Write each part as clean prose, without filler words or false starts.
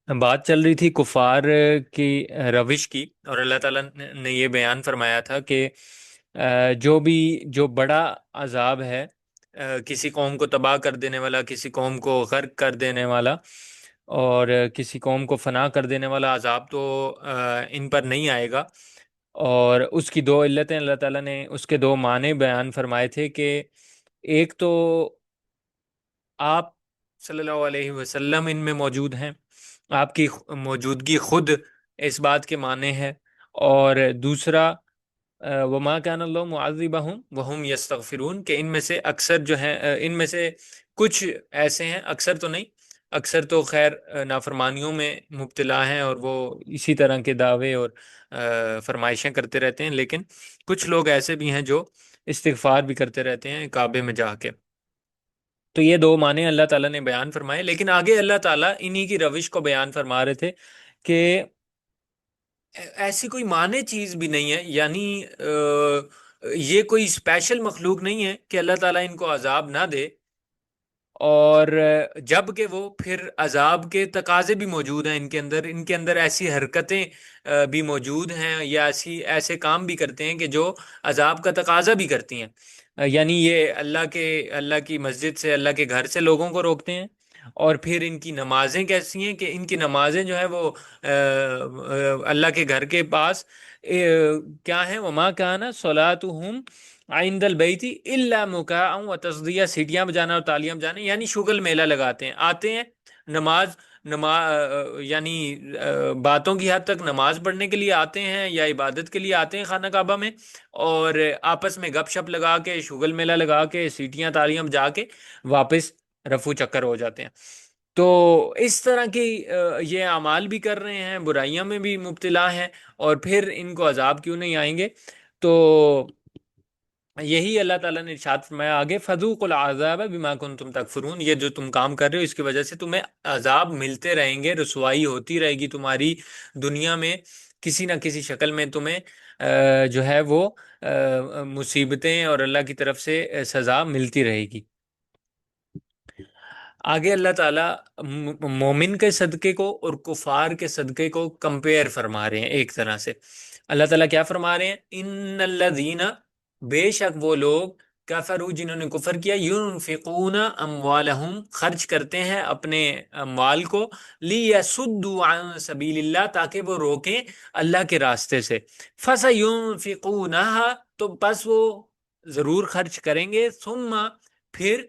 بات چل رہی تھی کفار کی روش کی، اور اللہ تعالیٰ نے یہ بیان فرمایا تھا کہ جو بڑا عذاب ہے، کسی قوم کو تباہ کر دینے والا، کسی قوم کو غرق کر دینے والا، اور کسی قوم کو فنا کر دینے والا عذاب تو ان پر نہیں آئے گا۔ اور اس کی دو علتیں اللہ تعالیٰ نے اس کے دو معنی بیان فرمائے تھے کہ ایک تو آپ صلی اللہ علیہ وسلم ان میں موجود ہیں، آپ کی موجودگی خود اس بات کے معنی ہے، اور دوسرا وما کان اللہ معذبہم وہم یستغفرون، کہ ان میں سے اکثر جو ہیں، ان میں سے کچھ ایسے ہیں، اکثر تو نہیں، اکثر تو خیر نافرمانیوں میں مبتلا ہیں اور وہ اسی طرح کے دعوے اور فرمائشیں کرتے رہتے ہیں، لیکن کچھ لوگ ایسے بھی ہیں جو استغفار بھی کرتے رہتے ہیں کعبے میں جا کے۔ تو یہ دو معنی اللہ تعالیٰ نے بیان فرمائے، لیکن آگے اللہ تعالیٰ انہی کی روش کو بیان فرما رہے تھے کہ ایسی کوئی معنی چیز بھی نہیں ہے، یعنی یہ کوئی اسپیشل مخلوق نہیں ہے کہ اللہ تعالیٰ ان کو عذاب نہ دے، اور جب کہ وہ پھر عذاب کے تقاضے بھی موجود ہیں ان کے اندر ایسی حرکتیں بھی موجود ہیں، یا ایسے کام بھی کرتے ہیں کہ جو عذاب کا تقاضا بھی کرتی ہیں۔ یعنی یہ اللہ کی مسجد سے، اللہ کے گھر سے لوگوں کو روکتے ہیں، اور پھر ان کی نمازیں کیسی ہیں کہ ان کی نمازیں جو ہے وہ اللہ کے گھر کے پاس کیا ہیں، وما کان صلاتہم عند البیت الا مکاء و تصدیہ، سیٹیاں بجانا اور تالیاں بجانا، یعنی شغل میلہ لگاتے ہیں، آتے ہیں نماز یعنی باتوں کی حد تک نماز پڑھنے کے لیے آتے ہیں یا عبادت کے لیے آتے ہیں خانہ کعبہ میں، اور آپس میں گپ شپ لگا کے، شغل میلہ لگا کے، سیٹیاں تالیاں بجا کے واپس رفو چکر ہو جاتے ہیں۔ تو اس طرح کی یہ اعمال بھی کر رہے ہیں، برائیاں میں بھی مبتلا ہیں، اور پھر ان کو عذاب کیوں نہیں آئیں گے؟ تو یہی اللہ تعالیٰ نے ارشاد فرمایا آگے، فذوقوا العذاب بما کنتم تکفرون، یہ جو تم کام کر رہے ہو اس کی وجہ سے تمہیں عذاب ملتے رہیں گے، رسوائی ہوتی رہے گی تمہاری دنیا میں، کسی نہ کسی شکل میں تمہیں جو ہے وہ مصیبتیں اور اللہ کی طرف سے سزا ملتی رہے گی۔ آگے اللہ تعالیٰ مومن کے صدقے کو اور کفار کے صدقے کو کمپیئر فرما رہے ہیں ایک طرح سے۔ اللہ تعالیٰ کیا فرما رہے ہیں؟ ان الذین، بے شک وہ لوگ، کفروا، جنہوں نے کفر کیا، ينفقون اموالہم، خرچ کرتے ہیں اپنے اموال کو، لیصدوا عن سبیل اللہ، تاکہ وہ روکیں اللہ کے راستے سے، فسینفقونھا، تو بس وہ ضرور خرچ کریں گے، ثم، پھر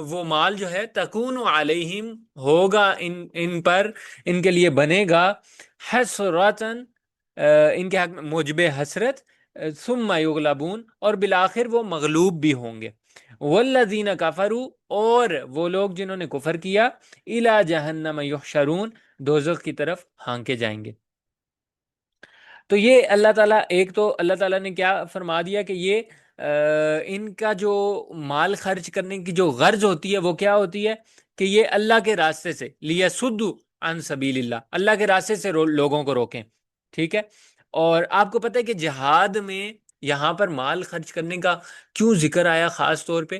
وہ مال جو ہے تکون علیہم، ہوگا ان پر، ان کے لیے بنے گا، حسرتن، ان کے حق میں موجب حسرت، ثم یغلبون، اور بالآخر وہ مغلوب بھی ہوں گے، والذین کفروا، اور وہ لوگ جنہوں نے کفر کیا، الی جہنم یحشرون، دوزخ کی طرف ہانکے جائیں گے۔ تو یہ اللہ تعالیٰ، ایک تو اللہ تعالیٰ نے کیا فرما دیا کہ یہ ان کا جو مال خرچ کرنے کی جو غرض ہوتی ہے وہ کیا ہوتی ہے کہ یہ اللہ کے راستے سے، لیصدوا عن سبیل اللہ، اللہ کے راستے سے لوگوں کو روکیں، ٹھیک ہے۔ اور آپ کو پتہ ہے کہ جہاد میں یہاں پر مال خرچ کرنے کا کیوں ذکر آیا خاص طور پہ؟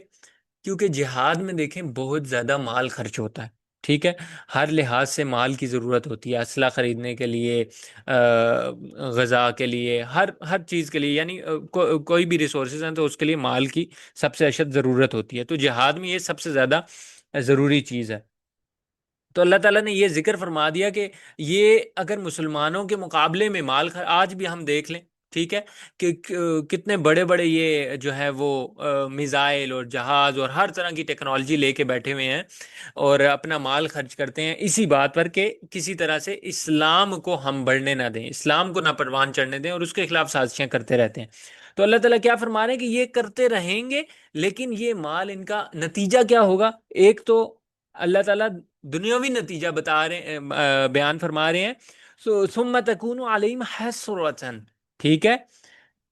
کیونکہ جہاد میں دیکھیں بہت زیادہ مال خرچ ہوتا ہے، ٹھیک ہے، ہر لحاظ سے مال کی ضرورت ہوتی ہے، اسلحہ خریدنے کے لیے، غذا کے لیے، ہر چیز کے لیے، یعنی کوئی بھی ریسورسز ہیں تو اس کے لیے مال کی سب سے اشد ضرورت ہوتی ہے، تو جہاد میں یہ سب سے زیادہ ضروری چیز ہے۔ تو اللہ تعالیٰ نے یہ ذکر فرما دیا کہ یہ اگر مسلمانوں کے مقابلے میں آج بھی ہم دیکھ لیں، ٹھیک ہے، کہ کتنے بڑے بڑے یہ جو ہے وہ میزائل اور جہاز اور ہر طرح کی ٹیکنالوجی لے کے بیٹھے ہوئے ہیں، اور اپنا مال خرچ کرتے ہیں اسی بات پر کہ کسی طرح سے اسلام کو ہم بڑھنے نہ دیں، اسلام کو نہ پروان چڑھنے دیں، اور اس کے خلاف سازشیں کرتے رہتے ہیں۔ تو اللہ تعالیٰ کیا فرما رہے ہیں کہ یہ کرتے رہیں گے، لیکن یہ مال، ان کا نتیجہ کیا ہوگا؟ ایک تو اللہ تعالیٰ دنیاوی نتیجہ بتا رہے بیان فرما رہے ہیں، ثم تکون علیہم حسرتن، ٹھیک ہے،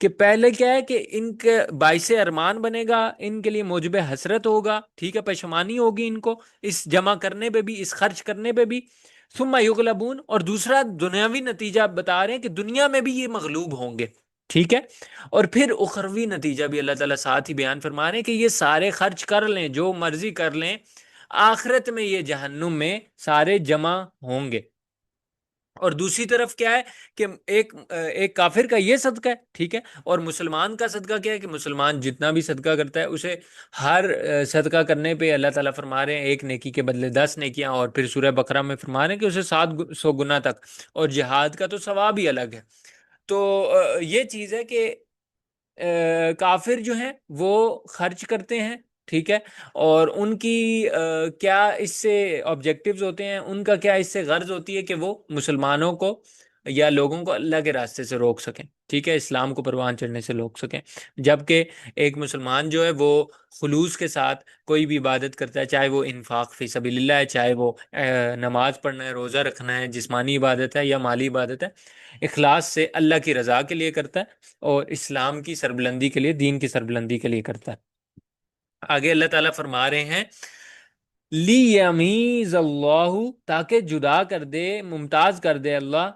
کہ پہلے کیا ہے کہ ان کے باعث ارمان بنے گا، ان کے لیے موجب حسرت ہوگا، ٹھیک ہے، پشیمانی ہوگی ان کو اس جمع کرنے پہ بھی، اس خرچ کرنے پہ بھی، ثم یغلبون، اور دوسرا دنیاوی نتیجہ بتا رہے ہیں کہ دنیا میں بھی یہ مغلوب ہوں گے، ٹھیک ہے، اور پھر اخروی نتیجہ بھی اللہ تعالیٰ ساتھ ہی بیان فرما رہے ہیں کہ یہ سارے خرچ کر لیں، جو مرضی کر لیں، آخرت میں یہ جہنم میں سارے جمع ہوں گے۔ اور دوسری طرف کیا ہے کہ ایک کافر کا یہ صدقہ ہے، ٹھیک ہے، اور مسلمان کا صدقہ کیا ہے کہ مسلمان جتنا بھی صدقہ کرتا ہے اسے ہر صدقہ کرنے پہ اللہ تعالیٰ فرما رہے ہیں ایک نیکی کے بدلے 10 نیکیاں، اور پھر سورہ بقرہ میں فرما رہے ہیں کہ اسے 700 گنا تک، اور جہاد کا تو ثواب ہی الگ ہے۔ تو یہ چیز ہے کہ کافر جو ہیں وہ خرچ کرتے ہیں، ٹھیک ہے، اور ان کی کیا اس سے آبجیکٹیوز ہوتے ہیں، ان کا کیا اس سے غرض ہوتی ہے کہ وہ مسلمانوں کو یا لوگوں کو اللہ کے راستے سے روک سکیں، ٹھیک ہے، اسلام کو پروان چڑھنے سے روک سکیں۔ جبکہ ایک مسلمان جو ہے وہ خلوص کے ساتھ کوئی بھی عبادت کرتا ہے، چاہے وہ انفاق فی سبیل اللہ ہے، چاہے وہ نماز پڑھنا ہے، روزہ رکھنا ہے، جسمانی عبادت ہے یا مالی عبادت ہے، اخلاص سے اللہ کی رضا کے لیے کرتا ہے اور اسلام کی سربلندی کے لیے، دین کی سربلندی کے لیے کرتا ہے۔ آگے اللہ تعالیٰ فرما رہے ہیں لیمیز اللہ، تاکہ جدا کر دے، ممتاز کر دے اللہ،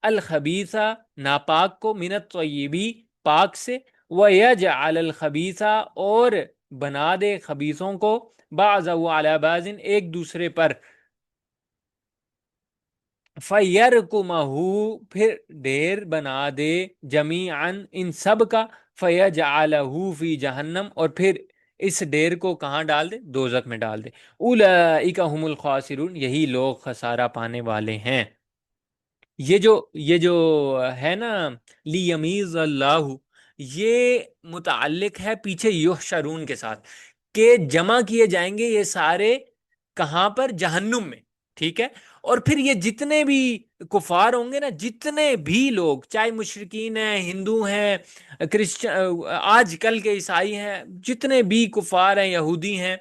الخبیثہ ناپاک کو، من الطیبی پاک سے، ویجعل الخبیثہ اور بنا دے خبیثوں کو، بعضہ علی بعض ایک دوسرے پر، فَيَرْكُمَهُ پھر ڈھیر بنا دے، جمیعاً ان سب کا، فَيَجْعَلَهُ فی جہنم اور پھر اس ڈھیر کو کہاں ڈال دے؟ دوزخ میں ڈال دے۔ اولئک هم الخاسرون، یہی لوگ خسارہ پانے والے ہیں۔ یہ جو ہے نا لیمیز اللہ، یہ متعلق ہے پیچھے یحشرون کے ساتھ، کہ جمع کیے جائیں گے یہ سارے کہاں پر؟ جہنم میں، ٹھیک ہے، اور پھر یہ جتنے بھی کفار ہوں گے نا، جتنے بھی لوگ، چاہے مشرکین ہیں، ہندو ہیں، کرسچن، آج کل کے عیسائی ہیں، جتنے بھی کفار ہیں، یہودی ہیں،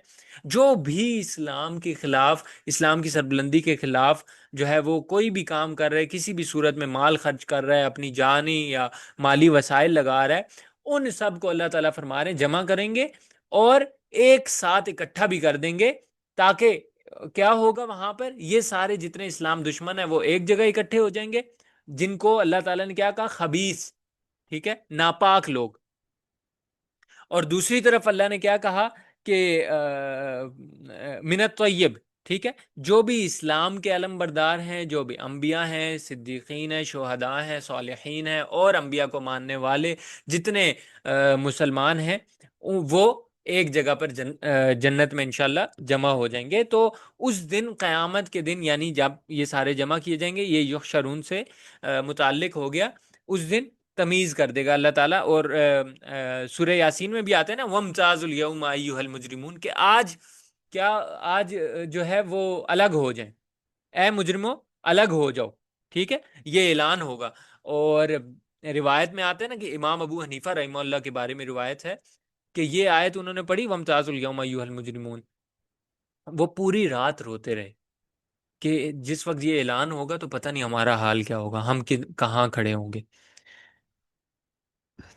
جو بھی اسلام کے خلاف، اسلام کی سربلندی کے خلاف جو ہے وہ کوئی بھی کام کر رہے، کسی بھی صورت میں مال خرچ کر رہا ہے، اپنی جانی یا مالی وسائل لگا رہا ہے، ان سب کو اللہ تعالیٰ فرما رہے ہیں جمع کریں گے اور ایک ساتھ اکٹھا بھی کر دیں گے، تاکہ کیا ہوگا وہاں پر؟ یہ سارے جتنے اسلام دشمن ہیں وہ ایک جگہ اکٹھے ہو جائیں گے، جن کو اللہ تعالیٰ نے کیا کہا؟ خبیث، ٹھیک ہے، ناپاک لوگ۔ اور دوسری طرف اللہ نے کیا کہا کہ من الطیب، ٹھیک ہے، جو بھی اسلام کے علم بردار ہیں، جو بھی انبیاء ہیں، صدیقین ہیں، شہداء ہیں، صالحین ہیں، اور انبیاء کو ماننے والے جتنے مسلمان ہیں، وہ ایک جگہ پر جنت میں انشاءاللہ جمع ہو جائیں گے۔ تو اس دن، قیامت کے دن، یعنی جب یہ سارے جمع کیے جائیں گے، یہ یحشرون سے متعلق ہو گیا، اس دن تمیز کر دے گا اللہ تعالیٰ۔ اور سورہ یاسین میں بھی آتے ہیں نا، وَامْتَازُوا الْيَوْمَ أَيُّهَا الْمُجْرِمُونَ، کہ آج کیا، آج جو ہے وہ الگ ہو جائیں، اے مجرموں الگ ہو جاؤ، ٹھیک ہے، یہ اعلان ہوگا۔ اور روایت میں آتا ہے نا کہ امام ابو حنیفہ رحمہ اللہ کے بارے میں روایت ہے کہ یہ آیت انہوں نے پڑھی، وَامْتَازُوا الْيَوْمَ أَيُّهَا الْمُجْرِمُونَ، وہ پوری رات روتے رہے کہ جس وقت یہ اعلان ہوگا تو پتہ نہیں ہمارا حال کیا ہوگا، ہم کہاں کھڑے ہوں گے۔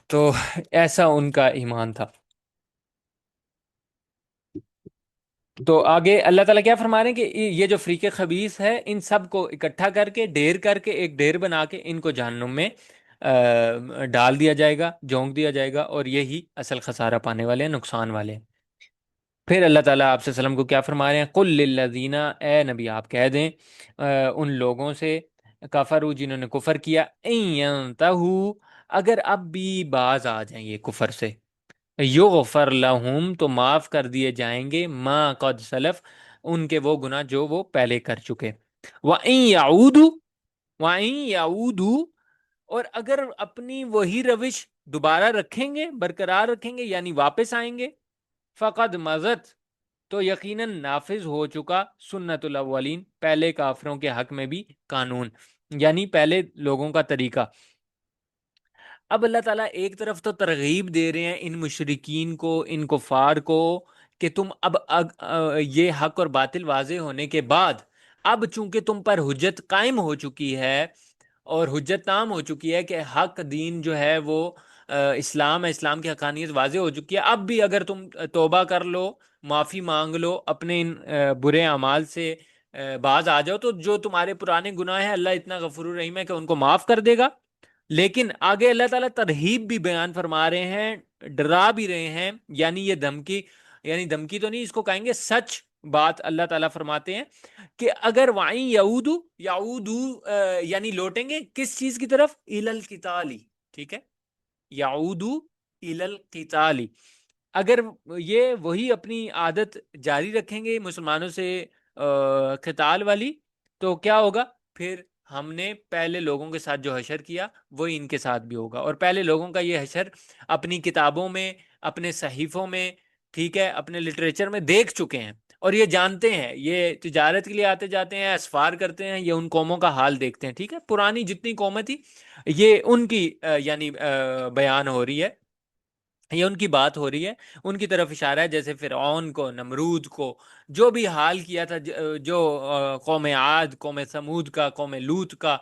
تو ایسا ان کا ایمان تھا۔ تو آگے اللہ تعالیٰ کیا فرما رہے ہیں کہ یہ جو فریق خبیث ہے، ان سب کو اکٹھا کر کے، ڈھیر کر کے، ایک ڈھیر بنا کے ان کو جہنم میں ڈال دیا جائے گا، جھونک دیا جائے گا، اور یہی اصل خسارہ پانے والے ہیں، نقصان والے ہیں۔ پھر اللہ تعالیٰ آپ سے وسلم کو کیا فرما رہے ہیں؟ قُل لِّلَّذِينَ، اے نبی آپ کہہ دیں ان لوگوں سے، کفروا جنہوں نے کفر کیا، اِن يَنْتَهُوا اگر اب بھی باز آ جائیں یہ کفر سے، یغفر لہم تو معاف کر دیے جائیں گے، ما قد سلف ان کے وہ گناہ جو وہ پہلے کر چکے، وَإِن يَعُودُوا وَإِن يَعُودُوا اور اگر اپنی وہی روش دوبارہ رکھیں گے، برقرار رکھیں گے، یعنی واپس آئیں گے، فقد مضت تو یقیناً نافذ ہو چکا، سنت الاولین پہلے کافروں کے حق میں بھی قانون، یعنی پہلے لوگوں کا طریقہ۔ اب اللہ تعالیٰ ایک طرف تو ترغیب دے رہے ہیں ان مشرکین کو، ان کفار کو، کہ تم اب یہ حق اور باطل واضح ہونے کے بعد، اب چونکہ تم پر حجت قائم ہو چکی ہے اور حجت تام ہو چکی ہے کہ حق دین جو ہے وہ اسلام ہے، اسلام کی حقانیت واضح ہو چکی ہے، اب بھی اگر تم توبہ کر لو، معافی مانگ لو، اپنے ان برے اعمال سے باز آ جاؤ، تو جو تمہارے پرانے گناہ ہیں اللہ اتنا غفور الرحیم ہے کہ ان کو معاف کر دے گا۔ لیکن آگے اللہ تعالیٰ ترہیب بھی بیان فرما رہے ہیں، ڈرا بھی رہے ہیں، یعنی یہ دھمکی، یعنی دھمکی تو نہیں، اس کو کہیں گے سچ بات اللہ تعالیٰ فرماتے ہیں کہ اگر وائیں یعودو یعودو یعنی لوٹیں گے کس چیز کی طرف؟ الی القتال، ٹھیک ہے، یعودو الی القتال، اگر یہ وہی اپنی عادت جاری رکھیں گے مسلمانوں سے قتال والی، تو کیا ہوگا؟ پھر ہم نے پہلے لوگوں کے ساتھ جو حشر کیا وہی ان کے ساتھ بھی ہوگا، اور پہلے لوگوں کا یہ حشر اپنی کتابوں میں، اپنے صحیفوں میں، ٹھیک ہے، اپنے لٹریچر میں دیکھ چکے ہیں، اور یہ جانتے ہیں، یہ تجارت کے لیے آتے جاتے ہیں، اسفار کرتے ہیں، یہ ان قوموں کا حال دیکھتے ہیں، ٹھیک ہے، پرانی جتنی قومیں تھی یہ ان کی یعنی بیان ہو رہی ہے، یہ ان کی بات ہو رہی ہے، ان کی طرف اشارہ ہے، جیسے فرعون کو، نمرود کو، جو بھی حال کیا تھا، جو قوم عاد، قوم سمود کا، قوم لوط کا،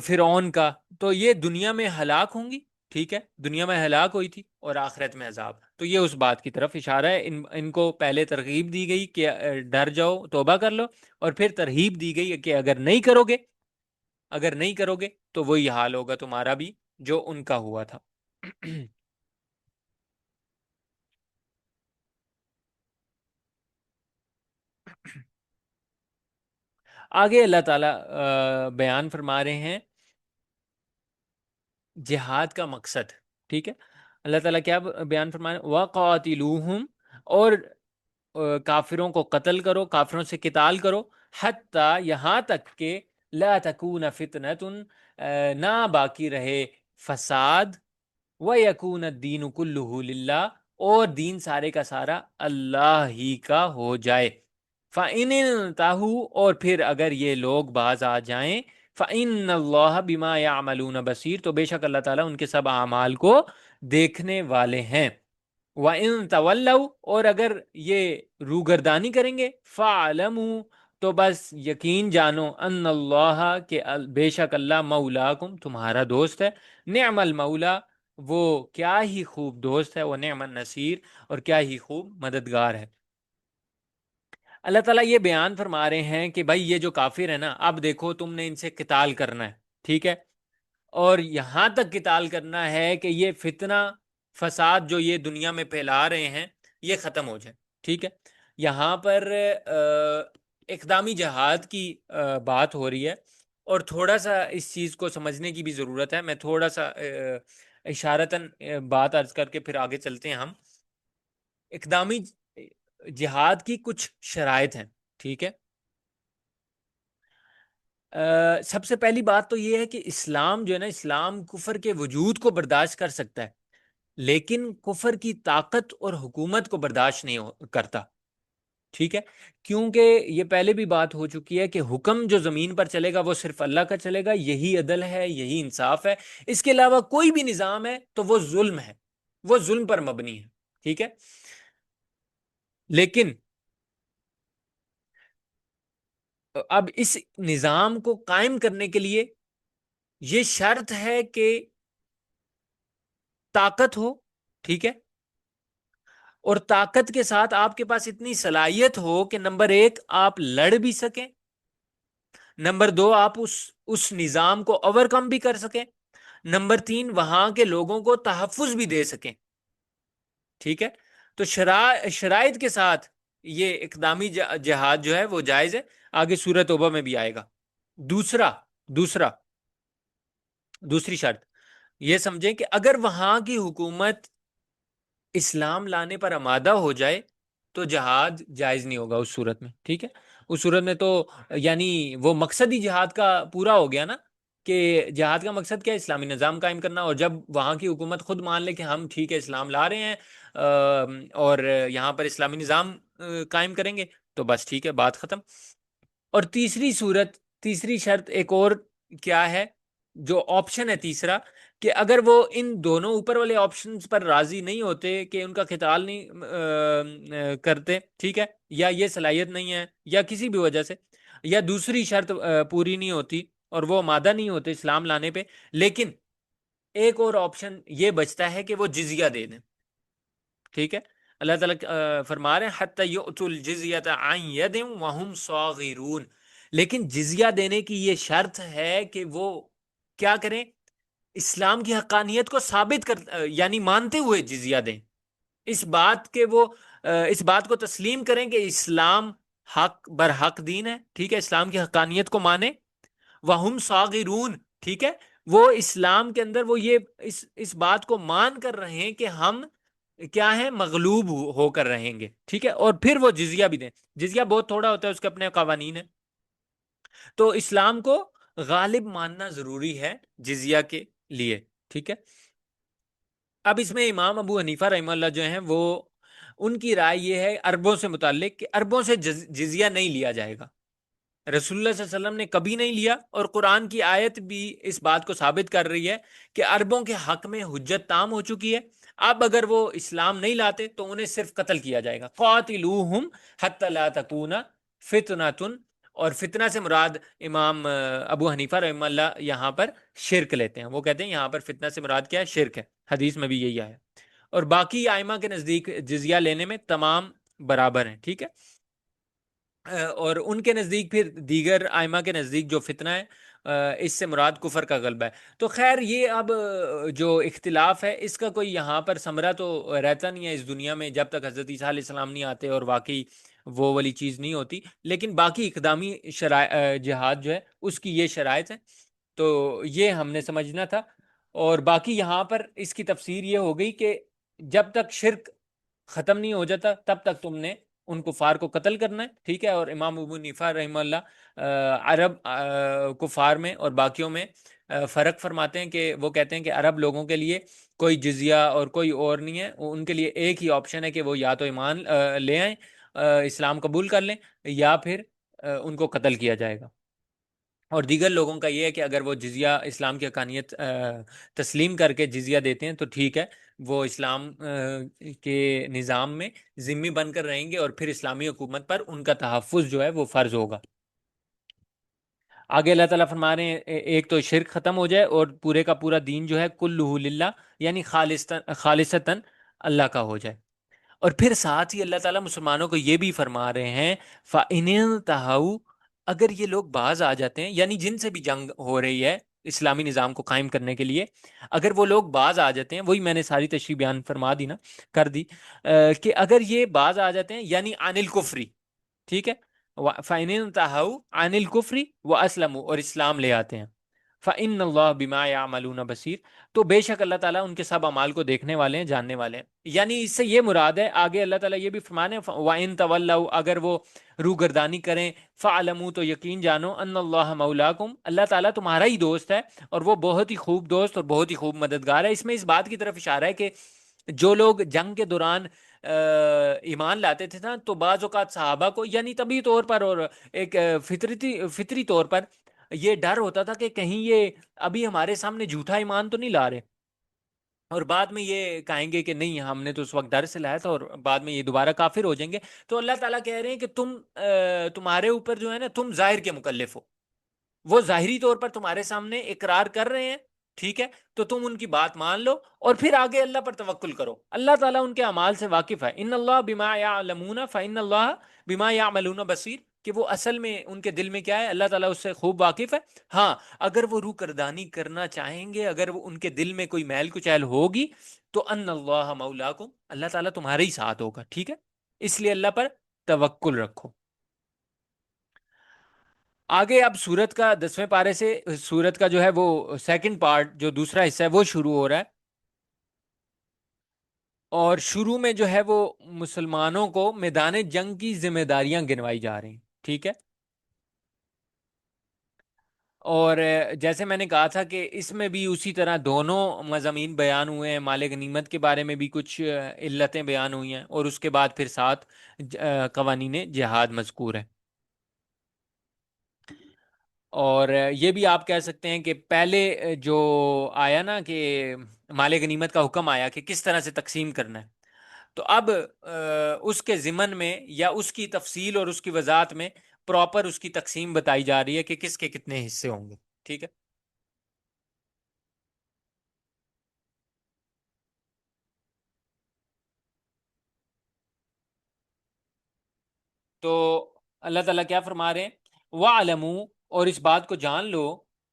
فرعون کا، تو یہ دنیا میں ہلاک ہوں گی، ٹھیک ہے، دنیا میں ہلاک ہوئی تھی اور آخرت میں عذاب، تو یہ اس بات کی طرف اشارہ ہے، ان کو پہلے ترغیب دی گئی کہ ڈر جاؤ، توبہ کر لو، اور پھر ترغیب دی گئی کہ اگر نہیں کرو گے، اگر نہیں کرو گے تو وہی حال ہوگا تمہارا بھی جو ان کا ہوا تھا۔ آگے اللہ تعالیٰ بیان فرما رہے ہیں جہاد کا مقصد، ٹھیک ہے، اللہ تعالیٰ کیا بیان فرما رہے ہیں؟ وَقَاتِلُوهُمْ، اور کافروں کو قتل کرو، کافروں سے قتال کرو، حتیٰ یہاں تک کہ لا تکون فتنۃ، نہ باقی رہے فساد، وَيَكُونَ الدِّينُ كُلُّهُ لِلَّهِ، اور دین سارے کا سارا اللہ ہی کا ہو جائے، فَإِنِ انْتَهُوا، اور پھر اگر یہ لوگ باز آ جائیں، فَإِنَّ اللَّهَ بِمَا يَعْمَلُونَ بَصِيرٌ، تو بے شک اللہ تعالیٰ ان کے سب اعمال کو دیکھنے والے ہیں، وَإِن تَوَلَّوْا، اور اگر یہ روگردانی کریں گے، فَاعْلَمُوا، تو بس یقین جانو، ان اللہ، کہ بے شک اللہ، مولاکم، تمہارا دوست ہے، نعم المولا، وہ کیا ہی خوب دوست ہے، وہ نعم النصیر، اور کیا ہی خوب مددگار ہے۔ اللہ تعالیٰ یہ بیان فرما رہے ہیں کہ بھائی یہ جو کافر ہے نا، اب دیکھو تم نے ان سے قتال کرنا ہے، ٹھیک ہے، اور یہاں تک قتال کرنا ہے کہ یہ فتنہ فساد جو یہ دنیا میں پھیلا رہے ہیں یہ ختم ہو جائے، ٹھیک ہے، یہاں پر اقدامی جہاد کی بات ہو رہی ہے، اور تھوڑا سا اس چیز کو سمجھنے کی بھی ضرورت ہے، میں تھوڑا سا اشارتاً بات عرض کر کے پھر آگے چلتے ہیں ہم۔ اقدامی جہاد کی کچھ شرائط ہیں، ٹھیک ہے، سب سے پہلی بات تو یہ ہے کہ اسلام جو ہے نا، اسلام کفر کے وجود کو برداشت کر سکتا ہے، لیکن کفر کی طاقت اور حکومت کو برداشت نہیں کرتا، ٹھیک ہے، کیونکہ یہ پہلے بھی بات ہو چکی ہے کہ حکم جو زمین پر چلے گا وہ صرف اللہ کا چلے گا، یہی عدل ہے، یہی انصاف ہے، اس کے علاوہ کوئی بھی نظام ہے تو وہ ظلم ہے، وہ ظلم پر مبنی ہے، ٹھیک ہے، لیکن اب اس نظام کو قائم کرنے کے لیے یہ شرط ہے کہ طاقت ہو، ٹھیک ہے، اور طاقت کے ساتھ آپ کے پاس اتنی صلاحیت ہو کہ نمبر ایک آپ لڑ بھی سکیں، نمبر دو آپ اس نظام کو اوور کم بھی کر سکیں، نمبر تین وہاں کے لوگوں کو تحفظ بھی دے سکیں، ٹھیک ہے، تو شرائط کے ساتھ یہ اقدامی جہاد جو ہے وہ جائز ہے، آگے سورہ توبہ میں بھی آئے گا۔ دوسرا دوسرا دوسری شرط یہ سمجھیں کہ اگر وہاں کی حکومت اسلام لانے پر آمادہ ہو جائے تو جہاد جائز نہیں ہوگا اس صورت میں، ٹھیک ہے، اس صورت میں تو یعنی وہ مقصد ہی جہاد کا پورا ہو گیا نا، کہ جہاد کا مقصد کیا ہے؟ اسلامی نظام قائم کرنا، اور جب وہاں کی حکومت خود مان لے کہ ہم ٹھیک ہے اسلام لا رہے ہیں اور یہاں پر اسلامی نظام قائم کریں گے، تو بس ٹھیک ہے، بات ختم۔ اور تیسری شرط ایک اور کیا ہے، جو آپشن ہے تیسرا، کہ اگر وہ ان دونوں اوپر والے آپشنز پر راضی نہیں ہوتے، کہ ان کا قتال نہیں کرتے، ٹھیک ہے، یا یہ صلاحیت نہیں ہے، یا کسی بھی وجہ سے، یا دوسری شرط پوری نہیں ہوتی اور وہ آمادہ نہیں ہوتے اسلام لانے پہ، لیکن ایک اور آپشن یہ بچتا ہے کہ وہ جزیہ دے دیں، ٹھیک ہے، اللہ تعالیٰ فرما رہے ہیں حتی یؤتوا الجزیۃ عن ید وہم صاغرون، لیکن جزیہ دینے کی یہ شرط ہے کہ وہ کیا کریں؟ اسلام کی حقانیت کو ثابت کر یعنی مانتے ہوئے جزیہ دیں، اس بات کے وہ اس بات کو تسلیم کریں کہ اسلام حق برحق دین ہے، ٹھیک ہے، اسلام کی حقانیت کو مانیں، وہم صاغرون، ٹھیک ہے، وہ اسلام کے اندر وہ یہ اس بات کو مان کر رہے ہیں کہ ہم کیا ہے، مغلوب ہو کر رہیں گے، ٹھیک ہے، اور پھر وہ جزیہ بھی دیں۔ جزیہ بہت تھوڑا ہوتا ہے، اس کے اپنے قوانین ہیں، تو اسلام کو غالب ماننا ضروری ہے جزیہ کے لیے، ٹھیک ہے۔ اب اس میں امام ابو حنیفہ رحمہ اللہ جو ہیں وہ، ان کی رائے یہ ہے عربوں سے متعلق کہ عربوں سے جزیہ نہیں لیا جائے گا۔ رسول اللہ صلی اللہ علیہ وسلم نے کبھی نہیں لیا، اور قرآن کی آیت بھی اس بات کو ثابت کر رہی ہے کہ عربوں کے حق میں حجت تام ہو چکی ہے۔ اب اگر وہ اسلام نہیں لاتے تو انہیں صرف قتل کیا جائے گا۔ قاتلوہم حتی لا تکون فتنۃ، اور فتنہ سے مراد امام ابو حنیفہ رحمہ اللہ یہاں پر شرک لیتے ہیں، وہ کہتے ہیں یہاں پر فتنہ سے مراد کیا ہے، شرک ہے، حدیث میں بھی یہی آیا، اور باقی آئمہ کے نزدیک جزیہ لینے میں تمام برابر ہیں، ٹھیک ہے۔ اور ان کے نزدیک پھر دیگر آئمہ کے نزدیک جو فتنہ ہے اس سے مراد کفر کا غلبہ ہے۔ تو خیر یہ اب جو اختلاف ہے اس کا کوئی یہاں پر ثمرہ تو رہتا نہیں ہے اس دنیا میں، جب تک حضرت عیسیٰ علیہ السلام نہیں آتے اور واقعی وہ والی چیز نہیں ہوتی، لیکن باقی اقدامی جہاد جو ہے اس کی یہ شرائط ہے، تو یہ ہم نے سمجھنا تھا۔ اور باقی یہاں پر اس کی تفسیر یہ ہو گئی کہ جب تک شرک ختم نہیں ہو جاتا تب تک تم نے ان کفار کو قتل کرنا ہے، ٹھیک ہے۔ اور امام ابو حنیفہ رحمہ اللہ عرب کفار میں اور باقیوں میں فرق فرماتے ہیں، کہ وہ کہتے ہیں کہ عرب لوگوں کے لیے کوئی جزیہ اور کوئی اور نہیں ہے، ان کے لیے ایک ہی آپشن ہے کہ وہ یا تو ایمان لے آئیں، اسلام قبول کر لیں، یا پھر ان کو قتل کیا جائے گا۔ اور دیگر لوگوں کا یہ ہے کہ اگر وہ جزیہ اسلام کی حقانیت تسلیم کر کے جزیہ دیتے ہیں تو ٹھیک ہے، وہ اسلام کے نظام میں ذمہ بن کر رہیں گے، اور پھر اسلامی حکومت پر ان کا تحفظ جو ہے وہ فرض ہوگا۔ آگے اللہ تعالیٰ فرما رہے ہیں ایک تو شرک ختم ہو جائے اور پورے کا پورا دین جو ہے کلہ للہ، یعنی خالصتاً اللہ کا ہو جائے۔ اور پھر ساتھ ہی اللہ تعالیٰ مسلمانوں کو یہ بھی فرما رہے ہیں فَإِنِ انْتَهَوْا، اگر یہ لوگ باز آ جاتے ہیں، یعنی جن سے بھی جنگ ہو رہی ہے اسلامی نظام کو قائم کرنے کے لیے، اگر وہ لوگ باز آ جاتے ہیں، وہی میں نے ساری تشریح بیان فرما دی نا، کر دی، کہ اگر یہ باز آ جاتے ہیں یعنی عن الکفری، ٹھیک ہے، فَإِنِ انْتَهَوْا عَنِ الْكُفْرِ وَأَسْلَمُوا، اور اسلام لے آتے ہیں، فَإِنَّ اللَّهَ بِمَا يَعْمَلُونَ بَصِيرٌ، تو بے شک اللہ تعالیٰ ان کے سب اعمال کو دیکھنے والے ہیں، جاننے والے ہیں۔ یعنی اس سے یہ مراد ہے، آگے اللہ تعالیٰ یہ بھی فرمانے وَإِن تَوَلَّوْا، اگر وہ روگردانی کریں، فَعْلَمُوا، تو یقین جانو، أَنَّ اللَّهَ مَوْلَاكُمْ، اللہ تعالیٰ تمہارا ہی دوست ہے، اور وہ بہت ہی خوب دوست اور بہت ہی خوب مددگار ہے۔ اس میں اس بات کی طرف اشارہ ہے کہ جو لوگ جنگ کے دوران ایمان لاتے تھے نا، تو بعض اوقات صحابہ کو یعنی طبی طور پر اور ایک فطری طور پر یہ ڈر ہوتا تھا کہ کہیں یہ ابھی ہمارے سامنے جھوٹا ایمان تو نہیں لا رہے، اور بعد میں یہ کہیں گے کہ نہیں ہم نے تو اس وقت ڈر سے لایا تھا، اور بعد میں یہ دوبارہ کافر ہو جائیں گے۔ تو اللہ تعالیٰ کہہ رہے ہیں کہ تمہارے اوپر جو ہے نا، تم ظاہر کے مکلف ہو، وہ ظاہری طور پر تمہارے سامنے اقرار کر رہے ہیں، ٹھیک ہے، تو تم ان کی بات مان لو، اور پھر آگے اللہ پر توکل کرو، اللہ تعالیٰ ان کے اعمال سے واقف ہے۔ ان اللہ بما یعلمون فإن اللہ بما یعملون بصیر، کہ وہ اصل میں ان کے دل میں کیا ہے، اللہ تعالیٰ اس سے خوب واقف ہے۔ ہاں، اگر وہ روح کردانی کرنا چاہیں گے، اگر وہ ان کے دل میں کوئی میل کچیل ہوگی، تو ان اللہ مولاکم، اللہ تعالیٰ تمہارے ہی ساتھ ہوگا، ٹھیک ہے، اس لیے اللہ پر توکل رکھو۔ آگے اب سورت کا 10ویں پارے سے سورت کا جو ہے وہ سیکنڈ پارٹ، جو دوسرا حصہ ہے وہ شروع ہو رہا ہے، اور شروع میں جو ہے وہ مسلمانوں کو میدان جنگ کی ذمہ داریاں گنوائی جا رہی ہیں، ٹھیک ہے۔ اور جیسے میں نے کہا تھا کہ اس میں بھی اسی طرح دونوں مضامین بیان ہوئے ہیں، مال غنیمت کے بارے میں بھی کچھ علتیں بیان ہوئی ہیں، اور اس کے بعد پھر 7 قوانین جہاد مذکور ہیں۔ اور یہ بھی آپ کہہ سکتے ہیں کہ پہلے جو آیا نا کہ مال غنیمت کا حکم آیا کہ کس طرح سے تقسیم کرنا ہے، تو اب اس کے ضمن میں یا اس کی تفصیل اور اس کی وضاحت میں پراپر اس کی تقسیم بتائی جا رہی ہے کہ کس کے کتنے حصے ہوں گے، ٹھیک ہے۔ تو اللہ تعالیٰ کیا فرما رہے ہیں، وَعْلَمُوا، اور اس بات کو جان لو،